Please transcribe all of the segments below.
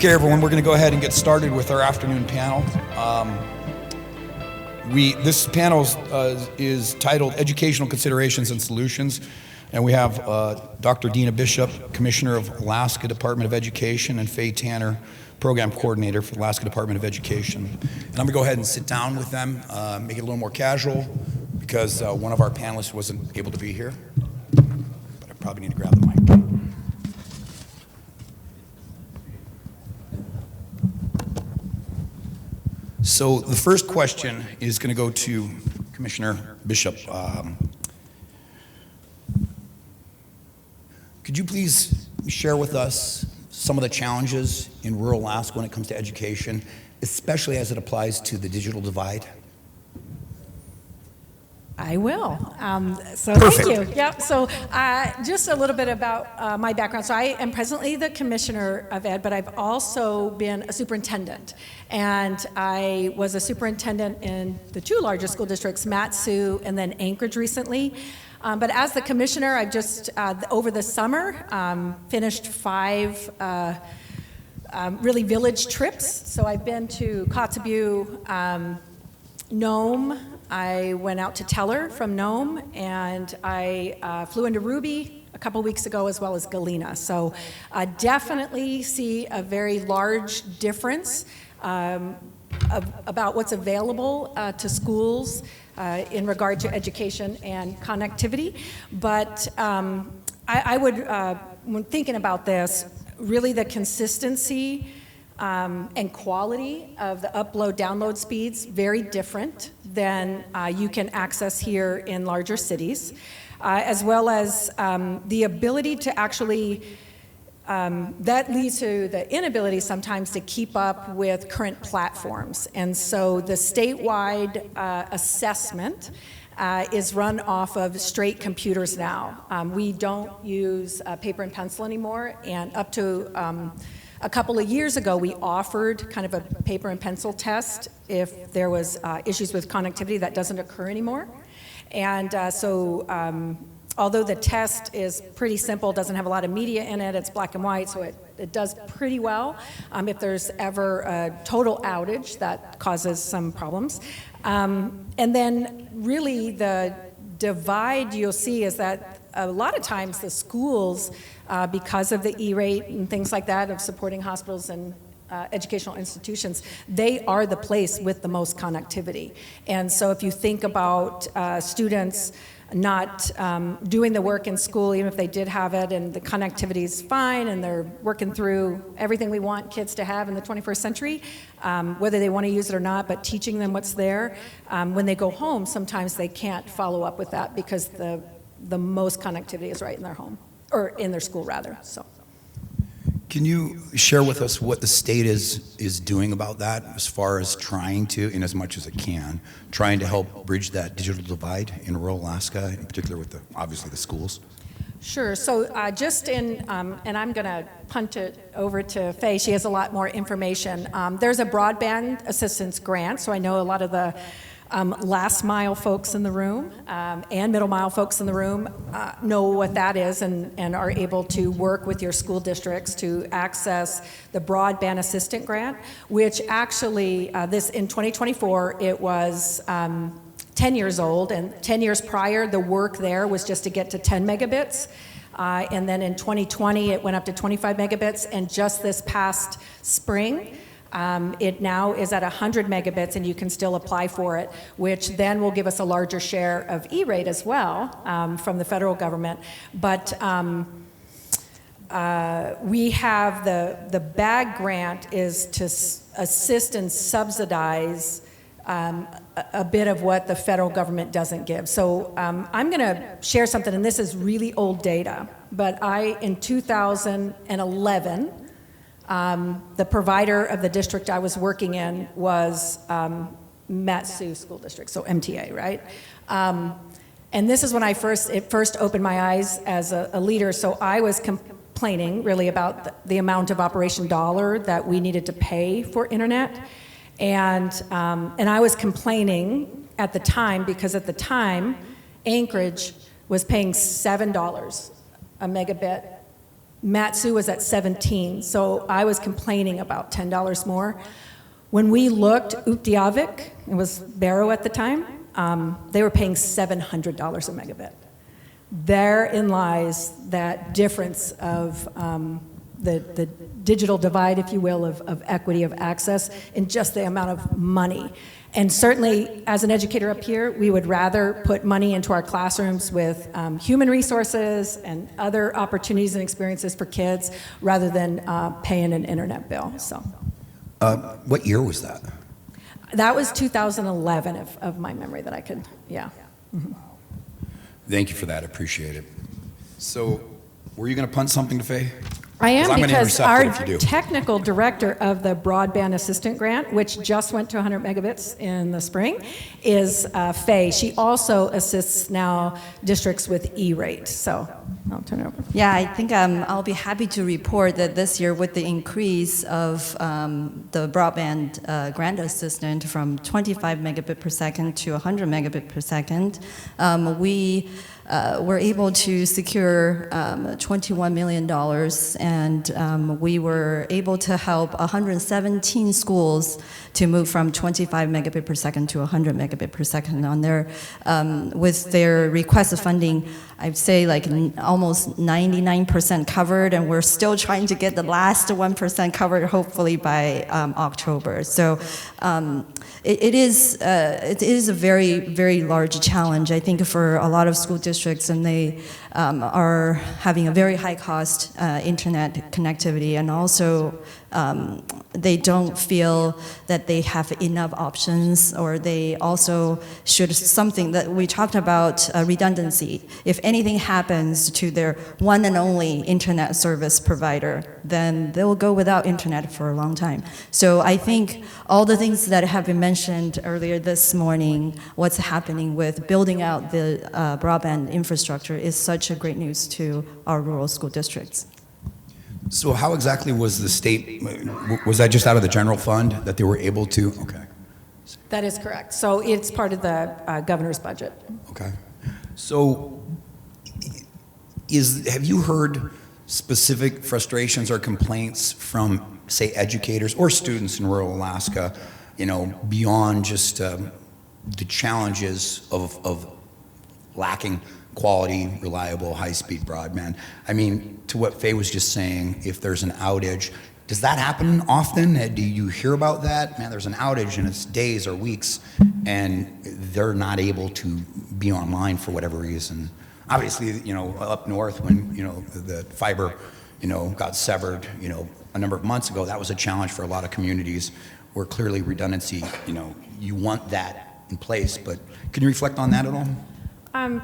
Okay, everyone, we're going to go ahead and get started with our afternoon panel. This panel is titled Educational Considerations and Solutions, and we have Dr. Deena Bishop, Commissioner of Alaska Department of Education, and Faye Tanner, Program Coordinator for the Alaska Department of Education. And I'm going to go ahead and sit down with them, make it a little more casual, because one of our panelists wasn't able to be here. But I probably need to grab the mic. So the first question is going to go to Commissioner Bishop. Could you please share with us some of the challenges in rural Alaska when it comes to education, especially as it applies to the digital divide? I will. So Perfect. Thank you. Yep. So just a little bit about my background. So I am presently the Commissioner of Ed, but I've also been a superintendent. And I was a superintendent in the two largest school districts, Mat-Su and then Anchorage recently. But as the Commissioner, I've just, over the summer, finished 5 really village trips. So I've been to Kotzebue, Nome. I went out to Teller from Nome, and I flew into Ruby a couple weeks ago, as well as Galena. So definitely see a very large difference about what's available to schools in regard to education and connectivity. But I would, when thinking about this, really the consistency and quality of the upload-download speeds, very different than you can access here in larger cities, as well as the ability to actually, that leads to the inability sometimes to keep up with current platforms. And so the statewide assessment is run off of straight computers now. We don't use paper and pencil anymore, and up to a couple of years ago, we offered kind of a paper and pencil test if there was issues with connectivity. That doesn't occur anymore. And although the test is pretty simple, doesn't have a lot of media in it, it's black and white, so it does pretty well. If there's ever a total outage, that causes some problems. And then really the divide you'll see is that a lot of times the schools, because of the E-rate and things like that of supporting hospitals and educational institutions, they are the place with the most connectivity. And so if you think about students not doing the work in school, even if they did have it and the connectivity is fine and they're working through everything we want kids to have in the 21st century, whether they want to use it or not, but teaching them what's there, when they go home, sometimes they can't follow up with that because the most connectivity is right in their home, or in their school rather. So, can you share with us what the state is doing about that, as far as trying to, in as much as it can, trying to help bridge that digital divide in rural Alaska, in particular with obviously the schools? Sure. So just in, and I'm going to punt it over to Faye. She has a lot more information. There's a broadband assistance grant, so I know a lot of the last mile folks in the room and middle mile folks in the room know what that is and are able to work with your school districts to access the broadband assistant grant, which actually this in 2024 it was 10 years old, and 10 years prior the work there was just to get to 10 megabits. And then in 2020 it went up to 25 megabits, and just this past spring it now is at 100 megabits, and you can still apply for it, which then will give us a larger share of E-rate as well from the federal government. But we have the BAG grant is to assist and subsidize a bit of what the federal government doesn't give. So I'm going to share something, and this is really old data, but in 2011, the provider of the district I was working in was Mat-Su School District, so MTA, right? And this is when it first opened my eyes as a leader. So I was complaining really about the amount of operation dollar that we needed to pay for internet. And I was complaining at the time because at the time, Anchorage was paying $7 a megabit Matsu was at 17, so I was complaining about $10 more. When we looked, Utqiagvik, it was Barrow at the time, they were paying $700 a megabit. Therein lies that difference of the digital divide, if you will, of equity of access in just the amount of money. And certainly, as an educator up here, we would rather put money into our classrooms with human resources and other opportunities and experiences for kids rather than paying an internet bill. So, what year was that? That was 2011, of my memory that I could, yeah. Mm-hmm. Thank you for that. Appreciate it. So, were you going to punt something to Faye? I am, I'm because gonna our intercept it if you do. technical director of the broadband assistant grant, which just went to 100 megabits in the spring, is Faye. She also assists now districts with E-rate. So I'll turn it over. Yeah, I think I'll be happy to report that this year, with the increase of the broadband grant assistant from 25 megabit per second to 100 megabit per second, we were able to secure $21 million, and we were able to help 117 schools to move from 25 megabit per second to 100 megabit per second on their, with their request of funding. I'd say like almost 99% covered, and we're still trying to get the last 1% covered, hopefully by October. So it is a very, very large challenge, I think, for a lot of school districts, and they are having a very high cost internet connectivity, and also they don't feel that they have enough options, or they also should, something that we talked about, redundancy. If anything happens to their one and only internet service provider, then they'll go without internet for a long time. So I think all the things that have been mentioned earlier this morning, what's happening with building out the broadband infrastructure, is such a great news to our rural school districts. So how exactly was the state, was that just out of the general fund that they were able to? Okay. That is correct. So it's part of the governor's budget. Okay. So have you heard specific frustrations or complaints from, say, educators or students in rural Alaska, beyond just the challenges of lacking quality, reliable, high-speed broadband? I mean, to what Faye was just saying, if there's an outage, does that happen often? Do you hear about that? Man, there's an outage and it's days or weeks, and they're not able to be online for whatever reason. Obviously, up north when, the fiber, got severed, a number of months ago, that was a challenge for a lot of communities where clearly redundancy, you want that in place. But can you reflect on that at all?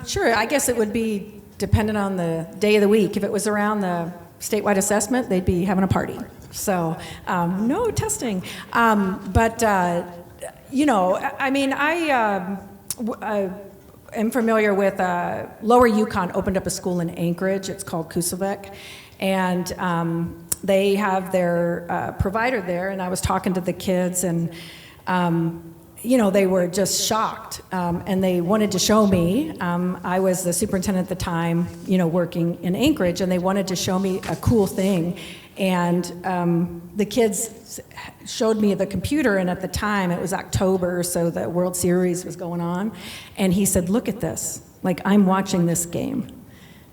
Sure. I guess it would be dependent on the day of the week. If it was around the statewide assessment, they'd be having a party. So no testing. I am familiar with Lower Yukon opened up a school in Anchorage. It's called Kusavik. And they have their provider there. And I was talking to the kids, and they were just shocked, and they wanted to show me. I was the superintendent at the time, working in Anchorage, and they wanted to show me a cool thing. And the kids showed me the computer, and at the time, it was October, so the World Series was going on. And he said, "Look at this, like I'm watching this game."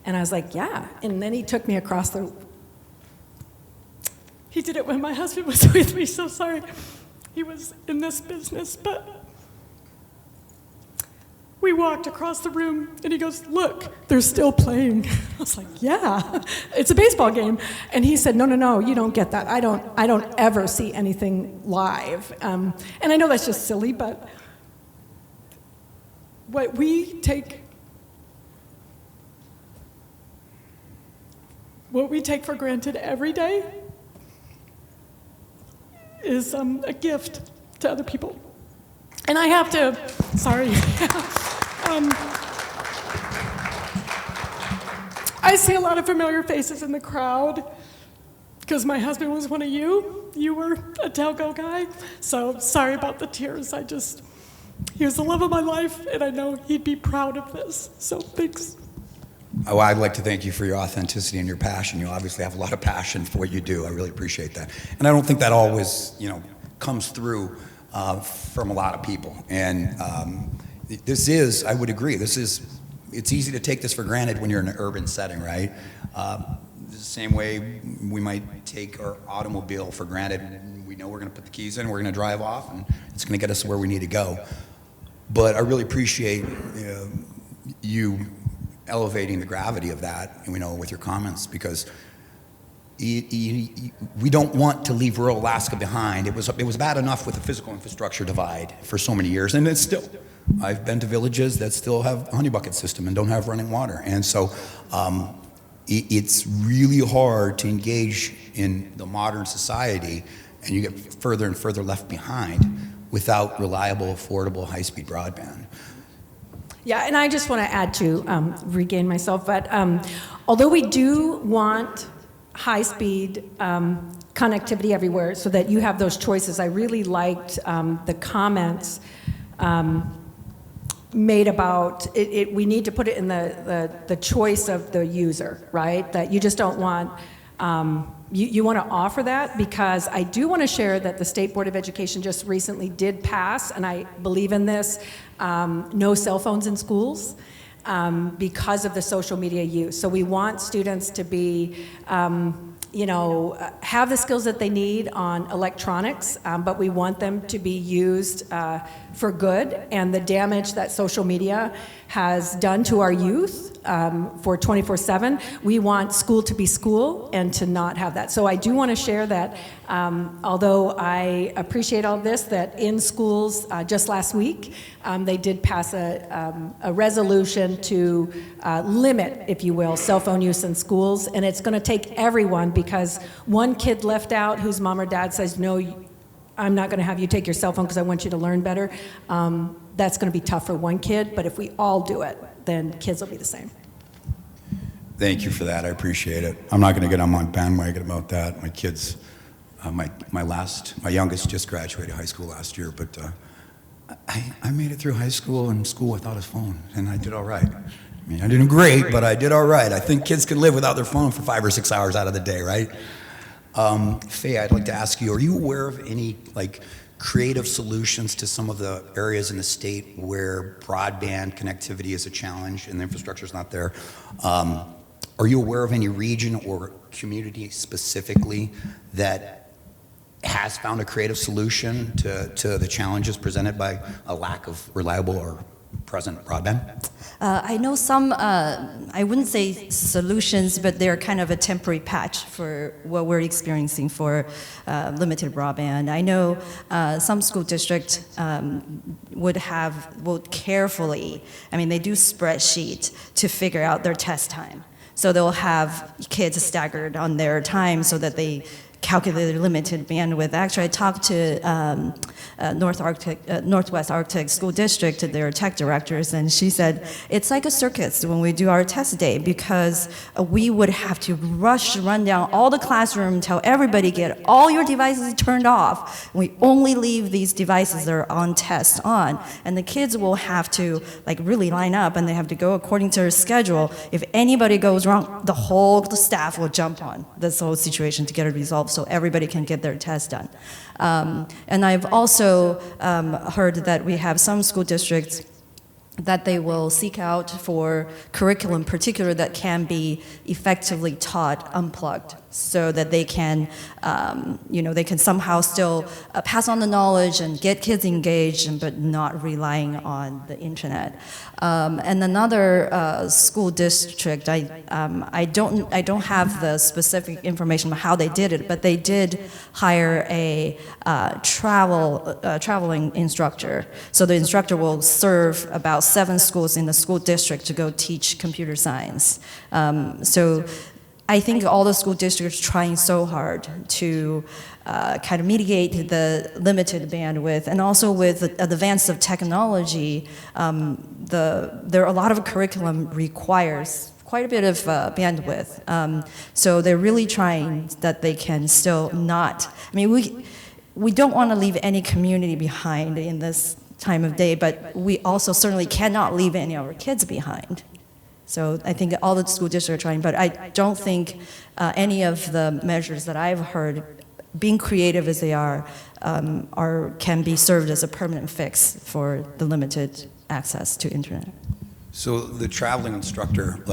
And I was like, "Yeah." And then he took me across the... He did it when my husband was with me, so sorry. He was in this business, but we walked across the room, and he goes, "Look, they're still playing." I was like, "Yeah, it's a baseball game." And he said, No, you don't get that. I don't ever see anything live." And I know that's just silly, but what we take for granted every day is a gift to other people. And I have to, sorry. I see a lot of familiar faces in the crowd because my husband was one of you. You were a telco guy. So sorry about the tears. He was the love of my life, and I know he'd be proud of this. So thanks. Oh, I'd like to thank you for your authenticity and your passion. You obviously have a lot of passion for what you do. I really appreciate that. And I don't think that always, comes through from a lot of people. And this is, I would agree, it's easy to take this for granted when you're in an urban setting, right? The same way we might take our automobile for granted. We know we're going to put the keys in, we're going to drive off, and it's going to get us where we need to go. But I really appreciate you elevating the gravity of that, with your comments, because we don't want to leave rural Alaska behind. It was bad enough with the physical infrastructure divide for so many years, and it's still. I've been to villages that still have a honey bucket system and don't have running water, and so it's really hard to engage in the modern society, and you get further and further left behind without reliable, affordable, high-speed broadband. Yeah, and I just want to add to regain myself, but although we do want high-speed connectivity everywhere so that you have those choices, I really liked the comments made about it. We need to put it in the choice of the user, right? That you just don't want, you want to offer that, because I do want to share that the State Board of Education just recently did pass, and I believe in this, no cell phones in schools because of the social media use. So we want students to be, have the skills that they need on electronics, but we want them to be used for good, and the damage that social media has done to our youth for 24/7, we want school to be school and to not have that. So I do want to share that, although I appreciate all this, that in schools just last week, they did pass a resolution to limit, if you will, cell phone use in schools, and it's going to take everyone, because one kid left out whose mom or dad says, no, I'm not going to have you take your cell phone because I want you to learn better. That's going to be tough for one kid, but if we all do it, then kids will be the same. Thank you for that. I appreciate it. I'm not going to get on my bandwagon about that. My kids, my youngest just graduated high school last year, but I made it through high school and school without a phone, and I did all right. I mean, I didn't great, but I did all right. I think kids can live without their phone for 5 or 6 hours out of the day, right? Faye, I'd like to ask you, are you aware of any creative solutions to some of the areas in the state where broadband connectivity is a challenge and the infrastructure is not there? Are you aware of any region or community specifically that has found a creative solution to the challenges presented by a lack of reliable or present broadband? I know some, I wouldn't say solutions, but they're kind of a temporary patch for what we're experiencing for limited broadband. I know some school districts would carefully, they do spreadsheet to figure out their test time. So they'll have kids staggered on their time so that they calculate their limited bandwidth. Actually, I talked to Northwest Arctic School District, their tech directors, and she said, it's like a circus when we do our test day, because we would have to run down all the classroom, tell everybody, get all your devices turned off. We only leave these devices that are on test on. And the kids will have to really line up, and they have to go according to their schedule. If anybody goes wrong, the whole staff will jump on this whole situation to get it resolved, so everybody can get their test done. And I've also heard that we have some school districts that they will seek out for curriculum particular that can be effectively taught unplugged, so that they can, they can somehow still pass on the knowledge and get kids engaged, but not relying on the internet. And another school district, I don't have the specific information on how they did it, but they did hire a traveling instructor. So the instructor will serve about 7 schools in the school district to go teach computer science. So I think all the school districts are trying so hard to kind of mitigate the limited bandwidth, and also with the advance of technology, there are a lot of curriculum requires quite a bit of bandwidth. So they're really trying that they can still not. We don't want to leave any community behind in this time of day, but we also certainly cannot leave any of our kids behind. So I think all the school districts are trying, but I don't think any of the measures that I've heard, being creative as they are can be served as a permanent fix for the limited access to internet. So the traveling instructor,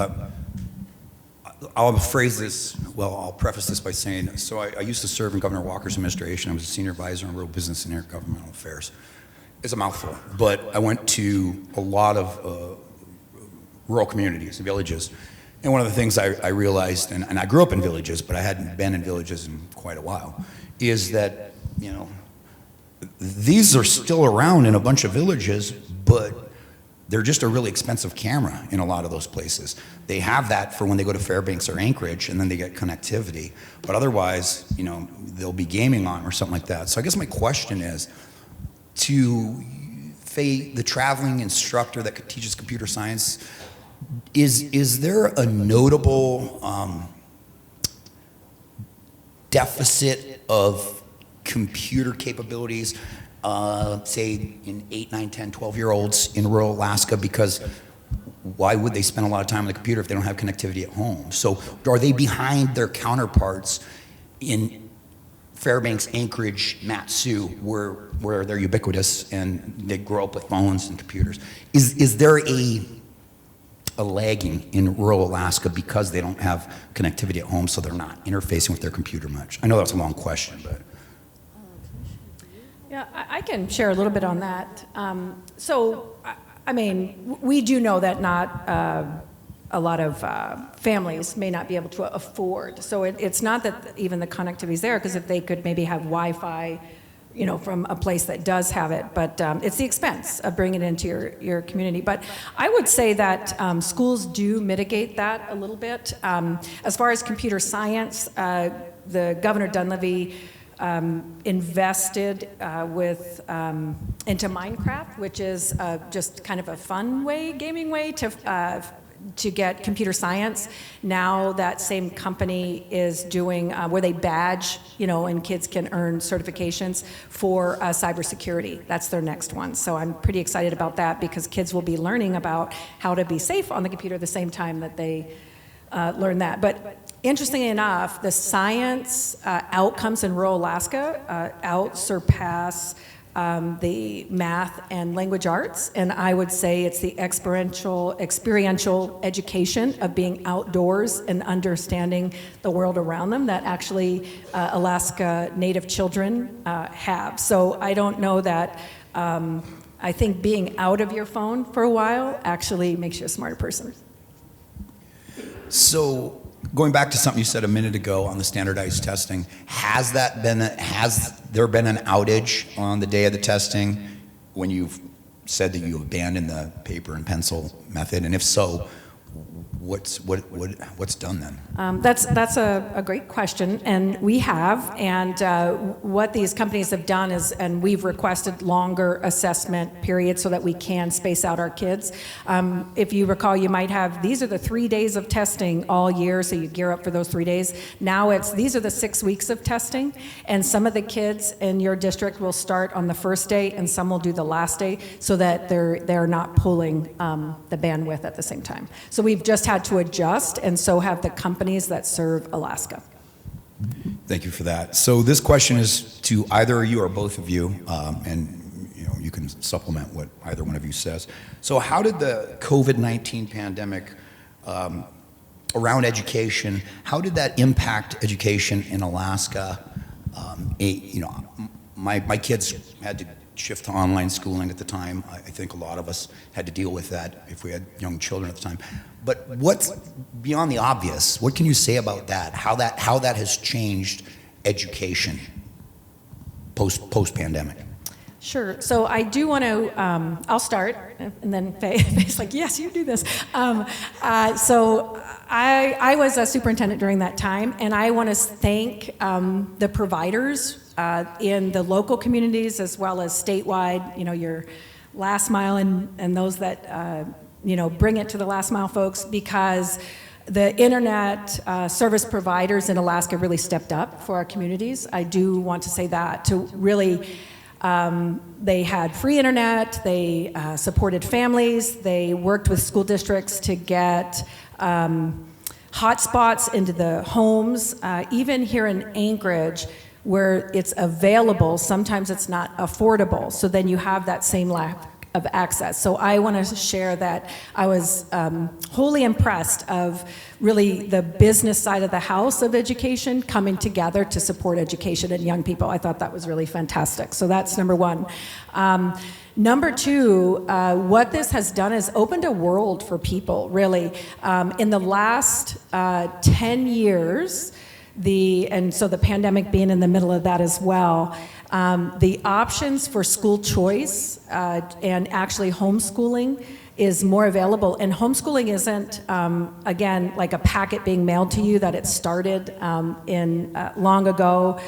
I'll phrase this, well, I'll preface this by saying, so I used to serve in Governor Walker's administration. I was a senior advisor on rural business and intergovernmental affairs. It's a mouthful, but I went to a lot of rural communities and villages. And one of the things I realized, and I grew up in villages, but I hadn't been in villages in quite a while, is that, you know, these are still around in a bunch of villages, but they're just a really expensive camera in a lot of those places. They have that for when they go to Fairbanks or Anchorage, and then they get connectivity. But otherwise, you know, they'll be gaming on or something like that. So I guess my question is, to Faye, the traveling instructor that teaches computer science, is there a notable deficit of computer capabilities, say in 8, 9, 10, 12-year-olds in rural Alaska? Because why would they spend a lot of time on the computer if they don't have connectivity at home? So are they behind their counterparts in Fairbanks, Anchorage, Mat-Su, where they're ubiquitous and they grow up with phones and computers? Is there a lagging in rural Alaska because they don't have connectivity at home, so they're not interfacing with their computer much? I know that's a long question, but. Yeah, I can share a little bit on that. I mean, we do know that not a lot of families may not be able to afford. So it's not that even the connectivity is there, because if they could maybe have Wi-Fi, you know, from a place that does have it, but it's the expense of bringing it into your community. But I would say that schools do mitigate that a little bit. As far as computer science, the Governor Dunleavy invested into Minecraft, which is just kind of a fun way, gaming way to get computer science. Now that same company is doing where they badge, you know, and kids can earn certifications for cybersecurity. That's their next one. So I'm pretty excited about that, because kids will be learning about how to be safe on the computer at the same time that they learn that. But interestingly enough, the science outcomes in rural Alaska outsurpass the math and language arts, and I would say it's the experiential education of being outdoors and understanding the world around them that actually Alaska Native children have. So I don't know that, I think being out of your phone for a while actually makes you a smarter person. So going back to something you said a minute ago on the standardized testing, has there been an outage on the day of the testing when you've said that you abandoned the paper and pencil method? And if so, what's done then? That's a great question, and we have. And what these companies have done is, and we've requested longer assessment periods so that we can space out our kids. If you recall, you might have, these are the 3 days of testing all year, so you gear up for those 3 days. Now these are the 6 weeks of testing, and some of the kids in your district will start on the first day, and some will do the last day, so that they're not pulling the bandwidth at the same time. So we've just had to adjust, and so have the companies that serve Alaska. Thank you for that. So this question is to either you or both of you, and you know, you can supplement what either one of you says. So how did the COVID-19 pandemic around education, how did that impact education in Alaska? You know, my kids had to shift to online schooling at the time. I think a lot of us had to deal with that if we had young children at the time. But what's beyond the obvious? What can you say about that? How that has changed education post-pandemic? Sure. So I do want to, I'll start, and then Faye's like, yes, you do this. So I was a superintendent during that time, and I want to thank the providers in the local communities as well as statewide, you know, your last mile and those that, you know, bring it to the last mile folks, because the internet service providers in Alaska really stepped up for our communities. I do want to say that, to really They had free internet, they supported families, they worked with school districts to get hotspots into the homes. Even here in Anchorage, where it's available, sometimes it's not affordable. So then you have that same lack of access. So I want to share that I was wholly impressed of really the business side of the house of education coming together to support education and young people. I thought that was really fantastic. So that's number one. Number two, what this has done is opened a world for people, really. In the last 10 years, and so the pandemic being in the middle of that as well, the options for school choice and actually homeschooling is more available. And homeschooling isn't, again, like a packet being mailed to you that it started long ago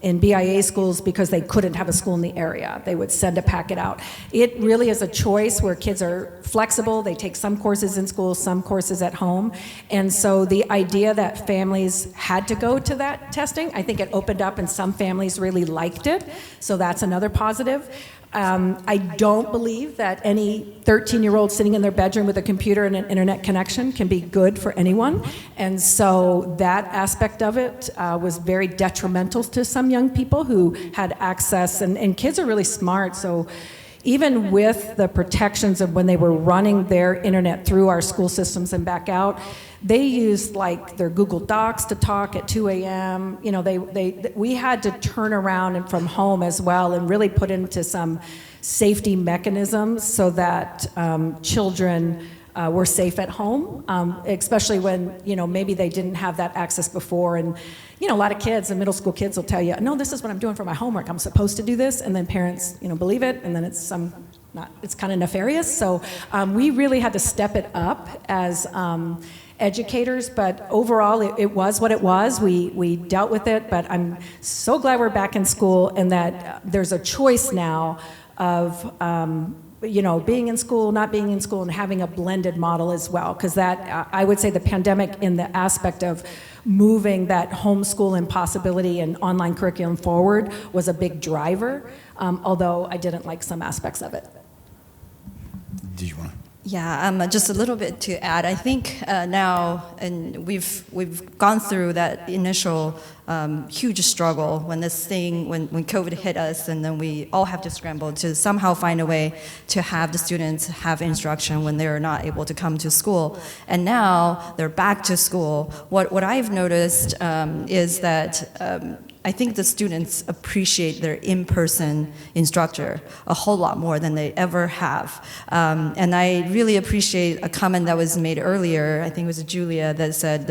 in BIA schools because they couldn't have a school in the area. They would send a packet out. It really is a choice where kids are flexible. They take some courses in school, some courses at home. And so the idea that families had to go to that testing, I think it opened up and some families really liked it. So that's another positive. I don't believe that any 13-year-old sitting in their bedroom with a computer and an internet connection can be good for anyone. And so that aspect of it was very detrimental to some young people who had access. And kids are really smart. So even with the protections of when they were running their internet through our school systems and back out, they used like their Google Docs to talk at 2 a.m. You know, we had to turn around and from home as well and really put into some safety mechanisms so that children were safe at home, especially when, you know, maybe they didn't have that access before. And, you know, a lot of kids, and middle school kids will tell you, no, this is what I'm doing for my homework. I'm supposed to do this. And then parents, you know, believe it. And then it's kind of nefarious. So we really had to step it up as educators, but overall it was what it was. We dealt with it, but I'm so glad we're back in school and that there's a choice now of you know, being in school, not being in school, and having a blended model as well, because that I would say the pandemic in the aspect of moving that homeschool impossibility and online curriculum forward was a big driver, although I didn't like some aspects of it. Did you want to? Yeah, just a little bit to add. I think now, and we've gone through that initial huge struggle when when COVID hit us, and then we all have to scramble to somehow find a way to have the students have instruction when they're not able to come to school. And now they're back to school. What I've noticed is that I think the students appreciate their in-person instructor a whole lot more than they ever have. And I really appreciate a comment that was made earlier, I think it was Julia, that said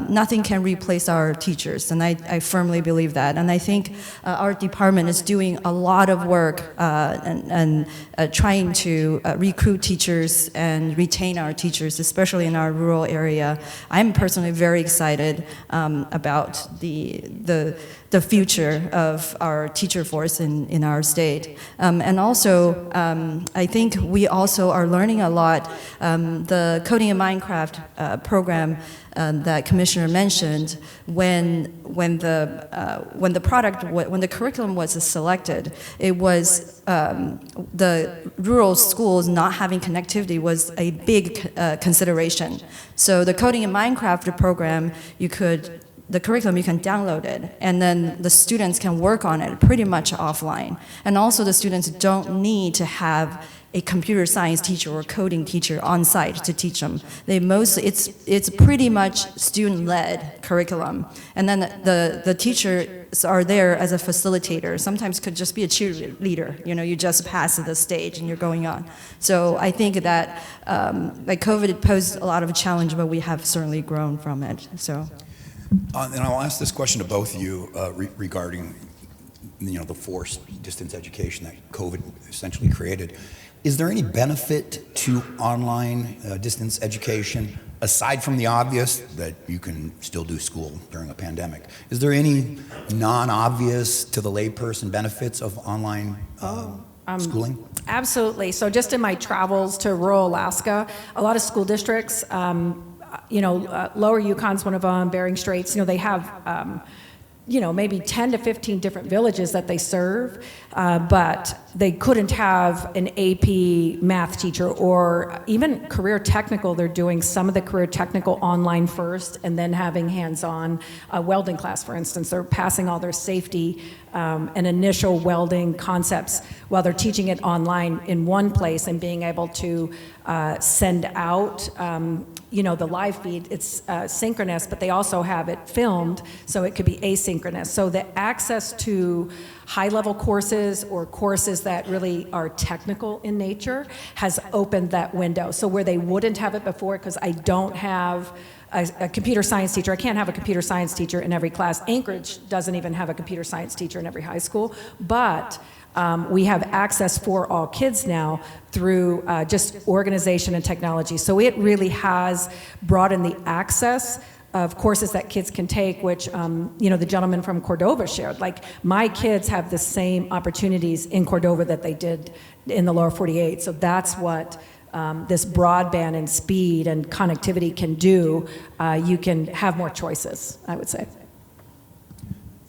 nothing can replace our teachers. And I firmly believe that. And I think our department is doing a lot of work and trying to recruit teachers and retain our teachers, especially in our rural area. I'm personally very excited about the future of our teacher force in our state. And also, I think we also are learning a lot. The Coding in Minecraft program that Commissioner mentioned, when the curriculum was selected, it was the rural schools not having connectivity was a big consideration. So the Coding in Minecraft program, the curriculum, you can download it, and then the students can work on it pretty much offline. And also the students don't need to have a computer science teacher or coding teacher on site to teach them. It's pretty much student-led curriculum. And then the teachers are there as a facilitator. Sometimes could just be a cheerleader. You know, you just pass the stage and you're going on. So I think that like COVID posed a lot of challenge, but we have certainly grown from it. So. And I'll ask this question to both of you regarding, you know, the forced distance education that COVID essentially created. Is there any benefit to online distance education aside from the obvious that you can still do school during a pandemic? Is there any non-obvious to the layperson benefits of online schooling? Absolutely. So just in my travels to rural Alaska, a lot of school districts, you know, Lower Yukon's one of them, Bering Straits, you know, they have maybe 10 to 15 different villages that they serve, but they couldn't have an AP math teacher, or even career technical. They're doing some of the career technical online first and then having hands-on welding class, for instance. They're passing all their safety and initial welding concepts while they're teaching it online in one place and being able to send out the live feed. It's synchronous, but they also have it filmed, so it could be asynchronous. So the access to high-level courses or courses that really are technical in nature has opened that window. So where they wouldn't have it before, because I don't have a computer science teacher. I can't have a computer science teacher in every class. Anchorage doesn't even have a computer science teacher in every high school, but we have access for all kids now through just organization and technology. So it really has broadened the access of courses that kids can take, which the gentleman from Cordova shared. Like, my kids have the same opportunities in Cordova that they did in the lower 48. So that's what this broadband and speed and connectivity can do. You can have more choices, I would say.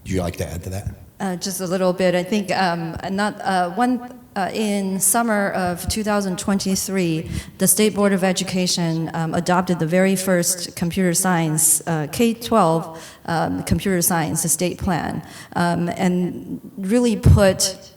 Would you like to add to that? Just a little bit. I think in summer of 2023, the State Board of Education adopted the very first computer science, K-12 computer science state plan, and really put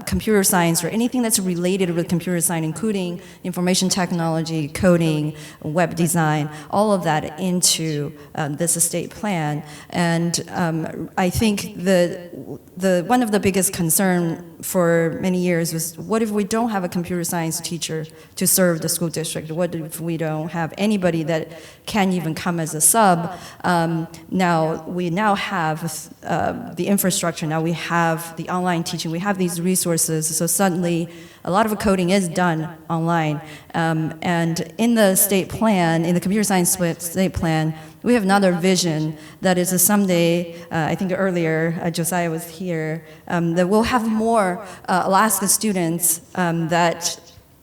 computer science or anything that's related with computer science, including information technology, coding, web design, all of that into this estate plan. And I think the one of the biggest concern for many years was, what if we don't have a computer science teacher to serve the school district? What if we don't have anybody that can even come as a sub? Now we have the infrastructure. Now we have the online teaching. We have these resources. So suddenly, a lot of coding is done online. And in the state plan, in the computer science state plan, we have another vision that is someday, I think earlier, Josiah was here, that we'll have more Alaska students that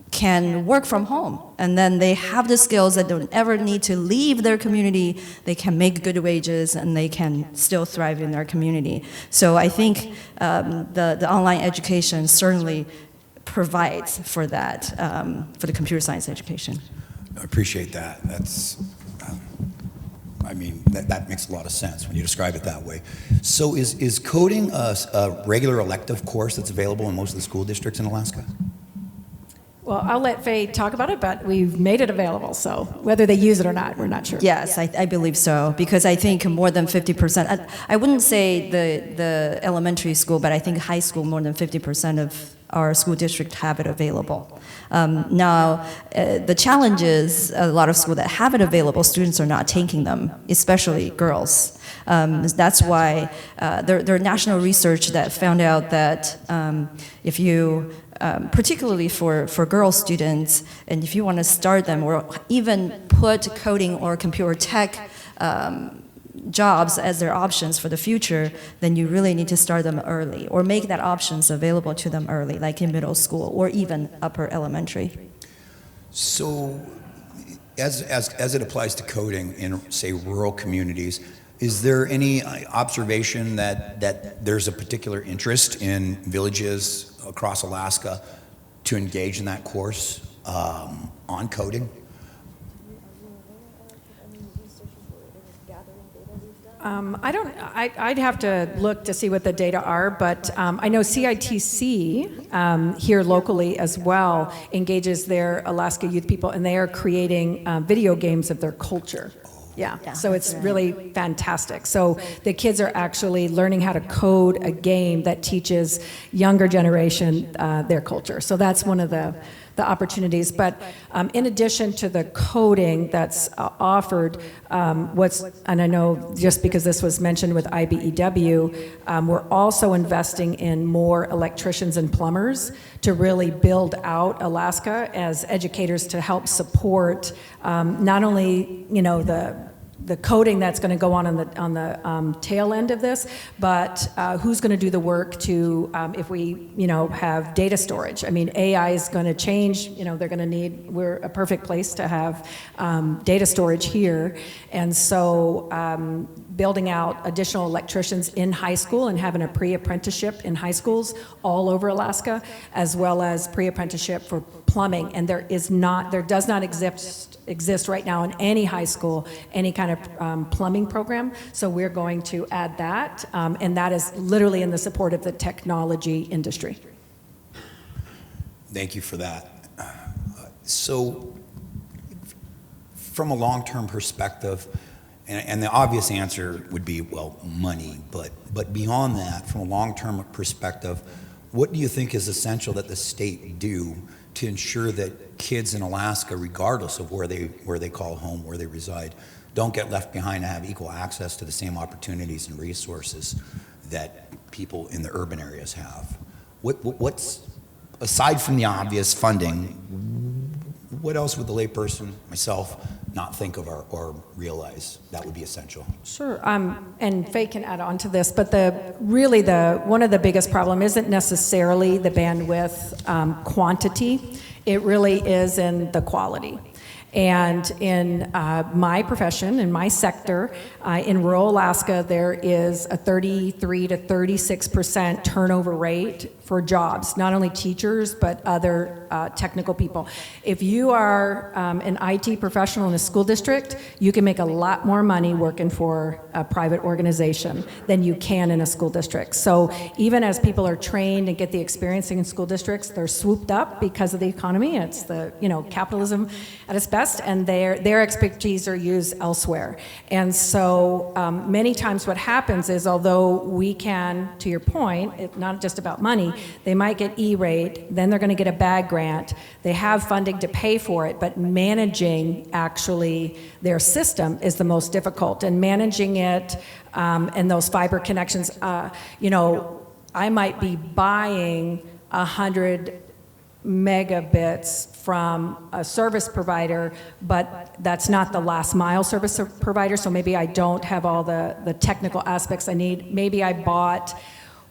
can work from home. And then they have the skills that don't ever need to leave their community. They can make good wages and they can still thrive in their community. So I think the online education certainly provides for that, for the computer science education. I appreciate that. That makes a lot of sense when you describe it that way. So is coding a regular elective course that's available in most of the school districts in Alaska? Well, I'll let Faye talk about it, but we've made it available, so whether they use it or not, we're not sure. Yes, I believe so, because I think more than 50%, I wouldn't say the elementary school, but I think high school, more than 50% of our school district have it available. Now, the challenge is a lot of schools that have it available, students are not taking them, especially girls. That's why there are national research that found out that if you, particularly for girl students, and if you want to start them or even put coding or computer tech jobs as their options for the future, then you really need to start them early or make that options available to them early, like in middle school or even upper elementary. So as it applies to coding in, say, rural communities, is there any observation that there's a particular interest in villages across Alaska to engage in that course on coding? I'd have to look to see what the data are, but I know CITC here locally as well engages their Alaska youth people, and they are creating video games of their culture. Yeah, so it's really fantastic. So the kids are actually learning how to code a game that teaches younger generation their culture. So that's one of the opportunities. But in addition to the coding that's offered, and I know just because this was mentioned with IBEW, we're also investing in more electricians and plumbers to really build out Alaska as educators to help support not only, the coding that's going to go on the tail end of this, but who's going to do the work to, if we, have data storage? I mean, AI is going to change, they're going to need, we're a perfect place to have data storage here. And so building out additional electricians in high school and having a pre-apprenticeship in high schools all over Alaska, as well as pre-apprenticeship for plumbing. And there does not exist right now in any high school any kind of plumbing program. So we're going to add that, and that is literally in the support of the technology industry. Thank you for that. So from a long-term perspective, and the obvious answer would be, well, money, but beyond that, from a long-term perspective, what do you think is essential that the state do to ensure that kids in Alaska, regardless of where they call home, where they reside, don't get left behind and have equal access to the same opportunities and resources that people in the urban areas have? What's, aside from the obvious funding, what else would the layperson, myself, not think of or realize that would be essential? Sure, and Faye can add on to this, but one of the biggest problem isn't necessarily the bandwidth quantity. It really is in the quality. And in my profession, in my sector, in rural Alaska, there is a 33 to 36% turnover rate for jobs, not only teachers, but other technical people. If you are an IT professional in a school district, you can make a lot more money working for a private organization than you can in a school district. So even as people are trained and get the experience in school districts, they're swooped up because of the economy. It's the, capitalism at its best, and their expertise are used elsewhere. And so many times what happens is, although we can, to your point, it's not just about money, they might get E-rate, then they're going to get a bag grant. They have funding to pay for it, but managing actually their system is the most difficult. And managing it and those fiber connections, I might be buying 100 megabits from a service provider, but that's not the last mile service provider, so maybe I don't have all the technical aspects I need. Maybe I bought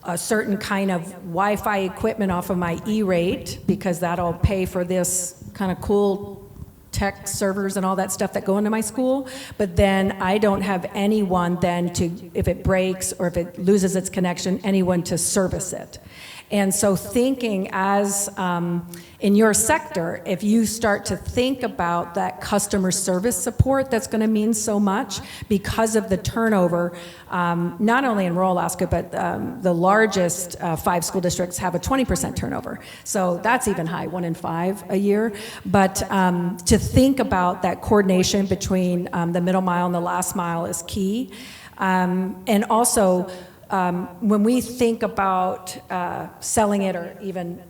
a certain kind of Wi-Fi equipment off of my E-rate because that'll pay for this kind of cool tech servers and all that stuff that go into my school, but then I don't have anyone then to, if it breaks or if it loses its connection, anyone to service it. And so thinking as in your sector, if you start to think about that customer service support, that's going to mean so much because of the turnover, not only in rural Alaska, but the largest 5 school districts have a 20% turnover. So that's even high, 1 in 5 a year. But to think about that coordination between the middle mile and the last mile is key. And also, when we think about selling it or even,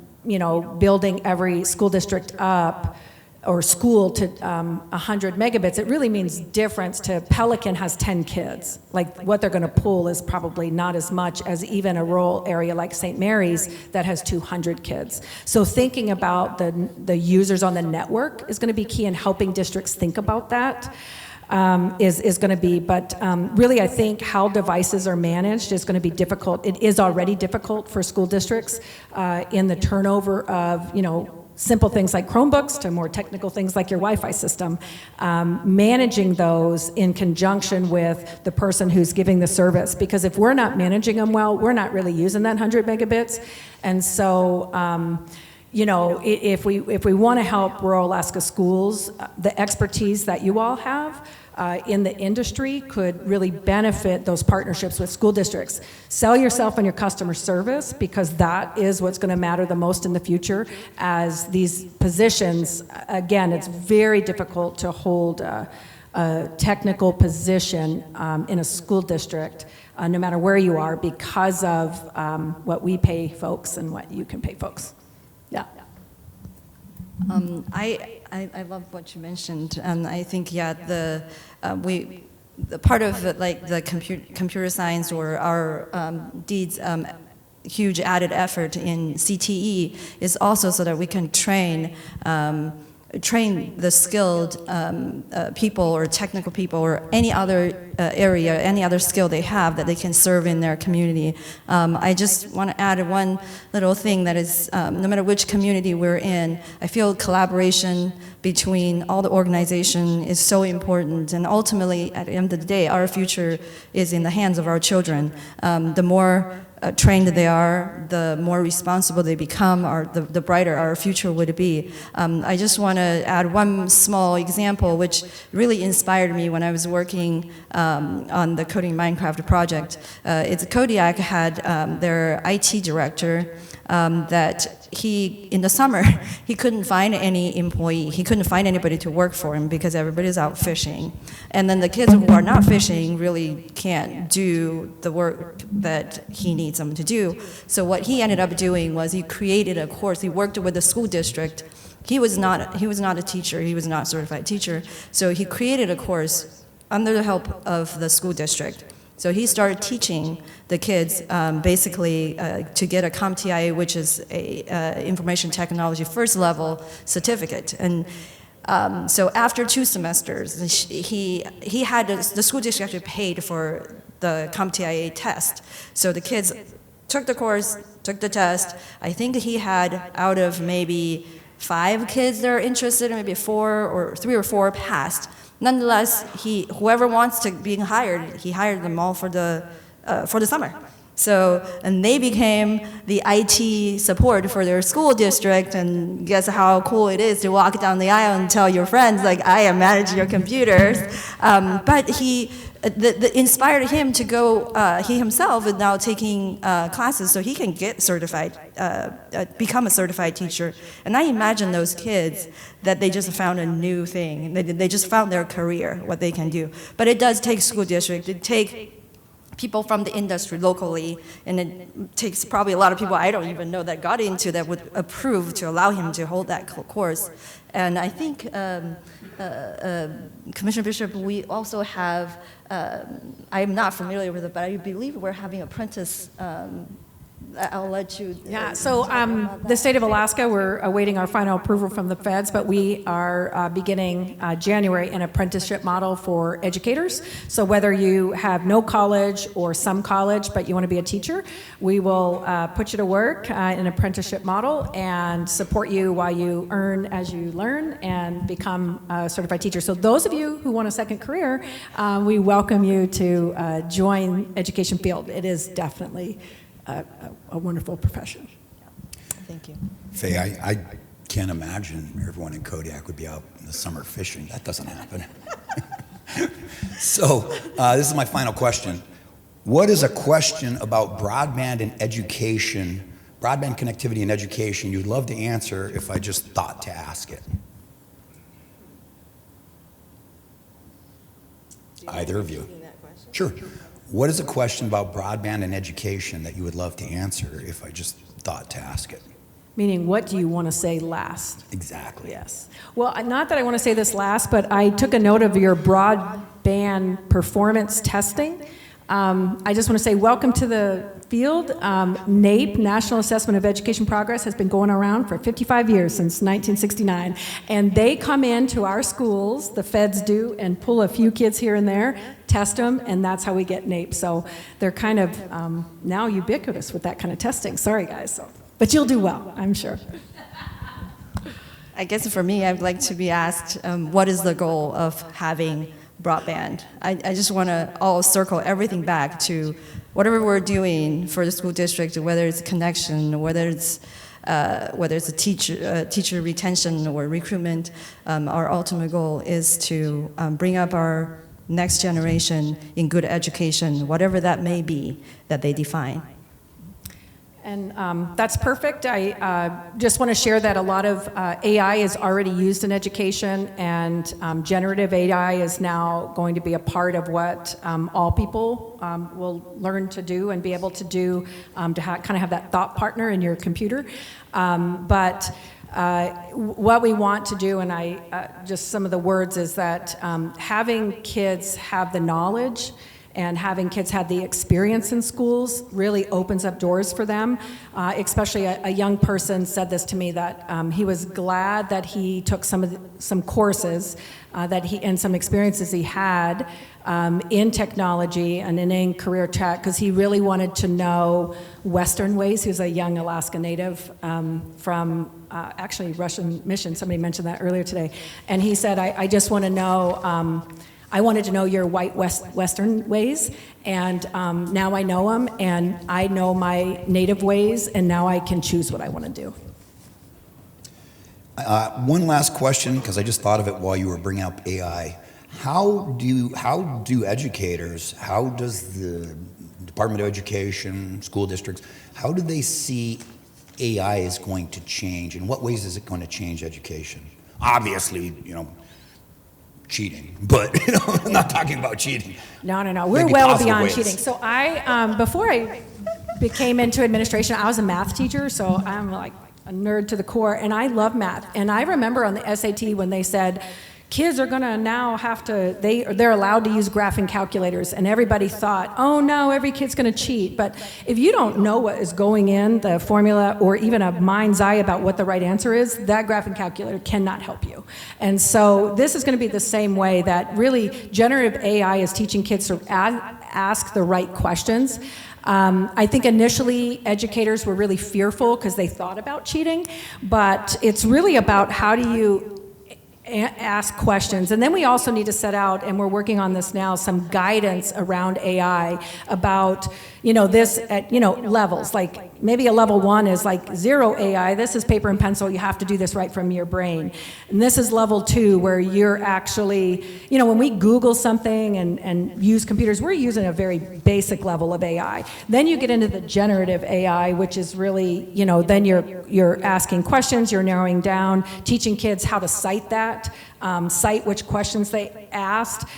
building every school district up or school to 100 megabits, it really means difference to Pelican has 10 kids. Like what they're going to pull is probably not as much as even a rural area like St. Mary's that has 200 kids. So thinking about the users on the network is going to be key in helping districts think about that. Is going to be, but really I think how devices are managed is going to be difficult. It is already difficult for school districts in the turnover of, simple things like Chromebooks to more technical things like your Wi-Fi system. Managing those in conjunction with the person who's giving the service, because if we're not managing them well, we're not really using that 100 megabits. And so, if we want to help rural Alaska schools, the expertise that you all have in the industry could really benefit those partnerships with school districts. Sell yourself on your customer service, because that is what's going to matter the most in the future as these positions, again, it's very difficult to hold a technical position in a school district, no matter where you are, because of what we pay folks and what you can pay folks. Yeah. I love what you mentioned, and I think the part of the computer science or our DEED's huge added effort in CTE is also so that we can train train the skilled people or technical people or any other area, any other skill they have that they can serve in their community. I just want to add one little thing that is, no matter which community we're in, I feel collaboration between all the organization is so important, and ultimately, at the end of the day, our future is in the hands of our children. The more trained they are, the more responsible they become, or the brighter our future would be. I just want to add one small example which really inspired me when I was working on the Coding Minecraft project. It's Kodiak had their IT director that in the summer, he couldn't find any employee. He couldn't find anybody to work for him because everybody's out fishing. And then the kids who are not fishing really can't do the work that he needs them to do. So what he ended up doing was he created a course. He worked with the school district. He was not a teacher. He was not a certified teacher. So he created a course under the help of the school district. So he started teaching the kids basically to get a CompTIA, which is a information technology first level certificate. And so after 2 semesters, he had the school district actually paid for the CompTIA test. So the kids took the course, took the test. I think he had out of maybe 5 kids that are interested, maybe 4 or 3 or 4 passed. Nonetheless, whoever wants to be hired, he hired them all for the summer. So, and they became the IT support for their school district, and guess how cool it is to walk down the aisle and tell your friends, like, I am managing your computers. But that inspired him to go, he himself is now taking classes so he can get certified, become a certified teacher. And I imagine those kids that they just found a new thing. They just found their career, what they can do. But it does take school district, it takes people from the industry locally, and it takes probably a lot of people I don't even know that got into that would approve to allow him to hold that course. And I think, Commissioner Bishop, we also have, I'm not familiar with it, but I believe we're having apprentice, I'll let you. Yeah, so the state of Alaska, we're awaiting our final approval from the feds, but we are beginning January an apprenticeship model for educators. So whether you have no college or some college, but you want to be a teacher, we will put you to work in an apprenticeship model and support you while you earn as you learn and become a certified teacher. So those of you who want a second career, we welcome you to join education field. It is definitely a wonderful profession. Thank you. Faye, I can't imagine everyone in Kodiak would be out in the summer fishing. That doesn't happen. So this is my final question. What is a question about broadband and education, broadband connectivity and education you'd love to answer if I just thought to ask it? Either of you. Sure. What is a question about broadband and education that you would love to answer if I just thought to ask it? Meaning, what do you want to say last? Exactly. Yes. Well, not that I want to say this last, but I took a note of your broadband performance testing. I just want to say welcome to the field. NAEP, National Assessment of Education Progress, has been going around for 55 years, since 1969. And they come into our schools, the feds do, and pull a few kids here and there, test them, and that's how we get NAEP. So they're kind of now ubiquitous with that kind of testing. Sorry, guys. But you'll do well, I'm sure. I guess for me, I'd like to be asked, what is the goal of having broadband? I just want to all circle everything back to whatever we're doing for the school district, whether it's connection, whether it's a teacher retention or recruitment. Our ultimate goal is to bring up our next generation in good education, whatever that may be that they define. And that's perfect. I just want to share that a lot of AI is already used in education, and generative AI is now going to be a part of what all people will learn to do and be able to do to kind of have that thought partner in your computer. But what we want to do, and just some of the words, is that having kids have the knowledge and having kids have the experience in schools really opens up doors for them. Especially a young person said this to me, that he was glad that he took some courses and some experiences he had in technology and in career tech, because he really wanted to know Western ways. He was a young Alaska Native from actually Russian mission. Somebody mentioned that earlier today. And he said, I just want to know, I wanted to know your white Western ways, and now I know them, and I know my Native ways, and now I can choose what I want to do. One last question, because I just thought of it while you were bringing up AI. How do educators, how does the Department of Education, school districts, how do they see AI is going to change? In what ways is it going to change education? Obviously, cheating, but I'm not talking about cheating. No. We're well beyond cheating. So before I became into administration, I was a math teacher, so I'm like a nerd to the core, and I love math. And I remember on the SAT when they said, kids are going to now have to, they're allowed to use graphing calculators, and everybody thought, oh no, every kid's going to cheat. But if you don't know what is going in the formula, or even a mind's eye about what the right answer is, that graphing calculator cannot help you. And so this is going to be the same way that really generative AI is teaching kids to ask the right questions. I think initially educators were really fearful because they thought about cheating, but it's really about how do you ask questions. And then we also need to set out, and we're working on this now, some guidance around AI about, this at, levels. Like maybe a level 1 is like 0 AI. This is paper and pencil. You have to do this right from your brain. And this is level 2, where you're actually, when we Google something and use computers, we're using a very basic level of AI. Then you get into the generative AI, which is really, then you're asking questions, you're narrowing down, teaching kids how to cite that, cite which questions they asked,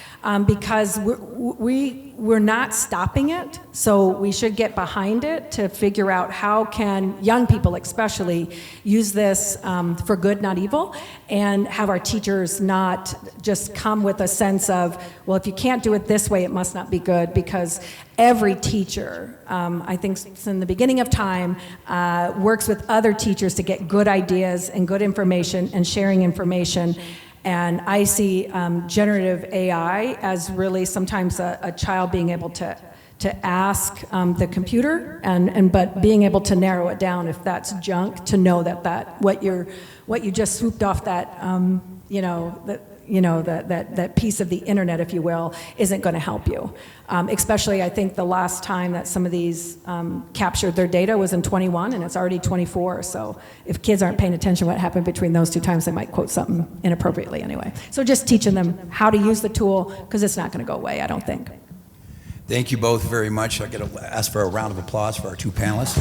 because we're not stopping it, so we should get behind it to figure out how can young people especially use this for good, not evil, and have our teachers not just come with a sense of, well, if you can't do it this way, it must not be good, because every teacher, I think since the beginning of time, works with other teachers to get good ideas and good information and sharing information. And I see generative AI as really sometimes a child being able to ask the computer, but being able to narrow it down if that's junk, to know that what you just swooped off that that piece of the internet, if you will, isn't going to help you. Especially, I think the last time that some of these captured their data was in 21, and it's already 24. So if kids aren't paying attention to what happened between those 2 times, they might quote something inappropriately anyway. So just teaching them how to use the tool, because it's not going to go away, I don't think. Thank you both very much. I got to ask for a round of applause for our 2 panelists.